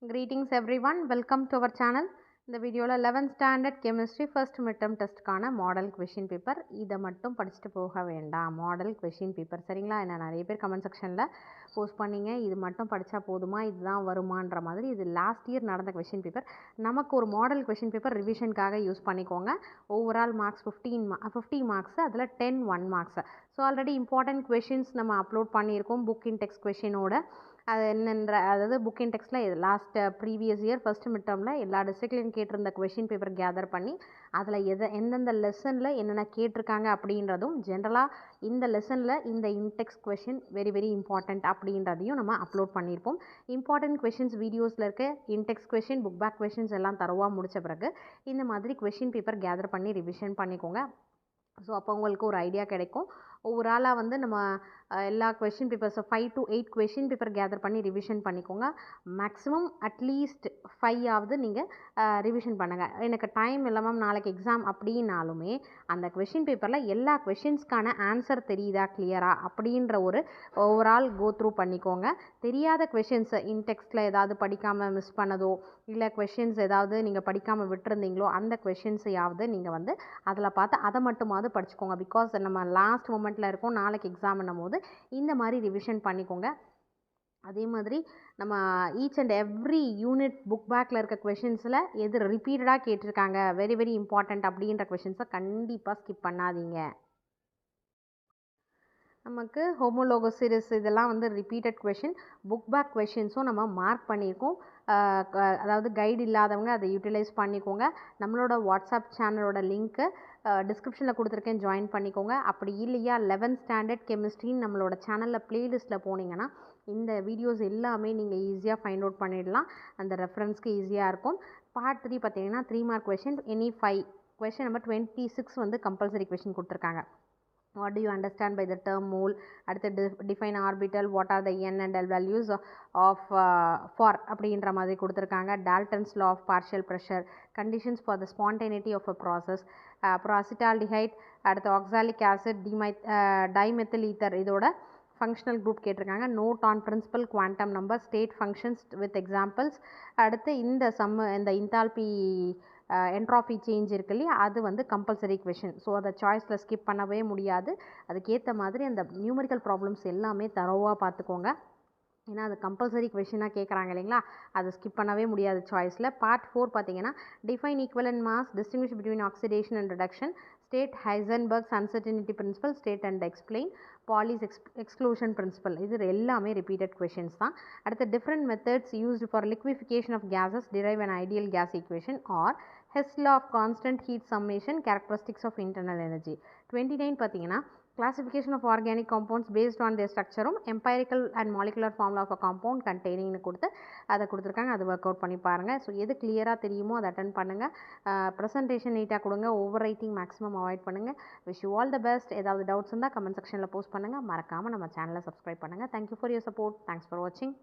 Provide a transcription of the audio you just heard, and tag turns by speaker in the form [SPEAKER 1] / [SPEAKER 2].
[SPEAKER 1] Greetings everyone, welcome to our channel. இந்த வீடியோவில் 11th standard chemistry first midterm டெஸ்ட்டுக்கான model question paper இதை மட்டும் படிச்சுட்டு போக வேண்டாம். மாடல் கொஷின் பேப்பர் சரிங்களா? என்ன நிறைய பேர் கமெண்ட் செக்ஷனில் போஸ்ட் பண்ணிங்க, இது மட்டும் படித்தா போதுமா, இதுதான் வருமான்ற மாதிரி. இது லாஸ்ட் இயர் நடந்த கொஷின் பேப்பர். நமக்கு ஒரு மாடல் கொஷின் பேப்பர் ரிவிஷனுக்காக யூஸ் பண்ணிக்கோங்க. ஓவரால் மார்க்ஸ் 50 மார்க்ஸ், அதில் 10 1 marks. So already important questions நம்ம அப்லோட் பண்ணியிருக்கோம் புக் இன் டெக்ஸ்ட் கொஷினோட. அது என்னன்ற அதாவது புக் இன் டெக்ஸ்ட்டில் last previous year first mid டேர்மில் எல்லா டிஸ்ட்ரிக்ட்லையும் கேட்டிருந்த கொஷின் பேப்பர் கேதர் பண்ணி அதில் எந்தெந்த லெசனில் என்னென்ன கேட்டிருக்காங்க அப்படின்றதும், ஜென்ரலாக இந்த லெசனில் இந்த in text question very very important அப்படின்றதையும் நம்ம அப்லோட் பண்ணியிருப்போம். இம்பார்ட்டன்ட் கொஷின்ஸ் வீடியோஸில் இருக்க in text question, book back questions எல்லாம் தரவாக முடித்த பிறகு இந்த மாதிரி கொஷின் பேப்பர் கேதர் பண்ணி ரிவிஷன் பண்ணிக்கோங்க. ஸோ அப்போ உங்களுக்கு ஒரு ஐடியா கிடைக்கும். ஓவராலாக வந்து நம்ம எல்லா கொஷின் பேப்பர்ஸை 5 to 8 கொஷின் பேப்பர் கேதர் பண்ணி ரிவிஷன் பண்ணிக்கோங்க. மேக்ஸிமம் அட்லீஸ்ட் 5 ஆவது நீங்கள் ரிவிஷன் பண்ணுங்கள். எனக்கு டைம் இல்லை மேம், நாளைக்கு எக்ஸாம் அப்படின்னாலுமே அந்த கொஷின் பேப்பரில் எல்லா கொஷின்ஸ்க்கான ஆன்சர் தெரியுதா கிளியரா அப்படின்ற ஒரு ஓவரால் கோ த்ரூ பண்ணிக்கோங்க. தெரியாத கொஷின்ஸ் இன்டெக்ஸ்ட்டில் ஏதாவது படிக்காமல் மிஸ் பண்ணதோ, இல்லை கொஷின்ஸ் ஏதாவது நீங்கள் படிக்காமல் விட்டுருந்தீங்களோ அந்த கொஷின்ஸையாவது நீங்கள் வந்து அதில் பார்த்து அதை மட்டுமாவது படிச்சுக்கோங்க. பிகாஸ் நம்ம லாஸ்ட் மொமெண்ட்டில் இருக்கோம், நாளைக்கு எக்ஸாம்னும் போது இந்த மாதிரி ரிவிஷன் பண்ணிக்கோங்க. அதே மாதிரி நம்ம each and every unit book பேக்கில் இருக்க கொஷின்ஸில் எது ரிப்பீட்டடாக கேட்டிருக்காங்க, வெரி வெரி இம்பார்ட்டண்ட் அப்படின்ற கொஷின்ஸை கண்டிப்பாக ஸ்கிப் பண்ணாதீங்க. நமக்கு ஹோமோலோகஸ் சீரிஸ் இதெல்லாம் வந்து ரிப்பீட்டட் கொஷின், புக் பேக் கொஷின்ஸும் நம்ம மார்க் பண்ணியிருக்கோம். அதாவது கைடு இல்லாதவங்க அதை யூட்டிலைஸ் பண்ணிக்கோங்க. நம்மளோட வாட்ஸ்அப் சேனலோட லிங்க்கு டிஸ்கிரிப்ஷனில் கொடுத்துருக்கேன், ஜாயின் பண்ணிக்கோங்க. அப்படி இல்லையா 11th ஸ்டாண்டர்ட் கெமிஸ்ட்ரின்னு நம்மளோட சேனலில் ப்ளேலிஸ்ட்டில் போனீங்கன்னா இந்த வீடியோஸ் எல்லாமே நீங்கள் ஈஸியாக ஃபைண்ட் அவுட் பண்ணிடலாம். அந்த ரெஃபரன்ஸ்க்கு ஈஸியாக இருக்கும். பார்ட் 3 பார்த்தீங்கன்னா 3 mark question, any 5 question number 26 வந்து கம்பல்சரி கொஷின் கொடுத்துருக்காங்க. What do you understand by the term mole? அடுத்து define orbital, what are the n and l values of for அப்படின்ற மாதிரி கொடுத்துருக்காங்க. Dalton's law of partial pressure, conditions for the spontaneity of a process, அப்புறம் acetaldehyde, அடுத்து oxalic acid, dimethyl ether இதோட functional group கேட்டிருக்காங்க. Note on principal quantum number, state functions with examples. அடுத்து இந்த இன்தால்பி என்ட்ராஃபி change இருக்கு இல்லையா, அது வந்து கம்பல்சரி கொஷின். ஸோ அதை சாய்ஸில் ஸ்கிப் பண்ணவே முடியாது. அதுக்கேற்ற மாதிரி அந்த நியூமரிக்கல் ப்ராப்ளம்ஸ் எல்லாமே தரோவாக பார்த்துக்கோங்க. ஏன்னா அது கம்பல்சரி கொஷினாக கேட்குறாங்க இல்லைங்களா, அதை ஸ்கிப் பண்ணவே முடியாது சாய்ஸில். பார்ட் 4 பார்த்தீங்கன்னா define equivalent mass, distinguish between oxidation and reduction, state Heisenberg's uncertainty principle, state and explain, Pauli's exclusion principle. இது எல்லாமே ரிப்பீட்டட் கொஷின்ஸ் தான். அடுத்து different methods used for liquefication of gases, derive an ideal gas equation, or Hess law of constant heat summation, characteristics of internal energy. 29 பார்த்தீங்கன்னா classification of organic compounds based on their structure, empirical and molecular formula of a compound containing கொடுத்து அதை கொடுத்துருக்காங்க. அதை work out பண்ணி பாருங்கள். So எது கிளியராக தெரியுமோ அதை அட்டன் பண்ணுங்கள். ப்ரெசன்டேஷன் நீட்டாக கொடுங்க. ஓவர் ரைட்டிங் மேக்ஸிமம் அவாய்ட் பண்ணுங்கள். Wish you all the best. ஏதாவது டவுட்ஸ் இருந்தால் கமெண்ட் செக்ஷனில் போஸ்ட் பண்ணுங்கள். மறக்காமல் நம்ம சேனலை சப்ஸ்கிரைப் பண்ணுங்கள். Thank you for your support. Thanks for வாட்சிங்.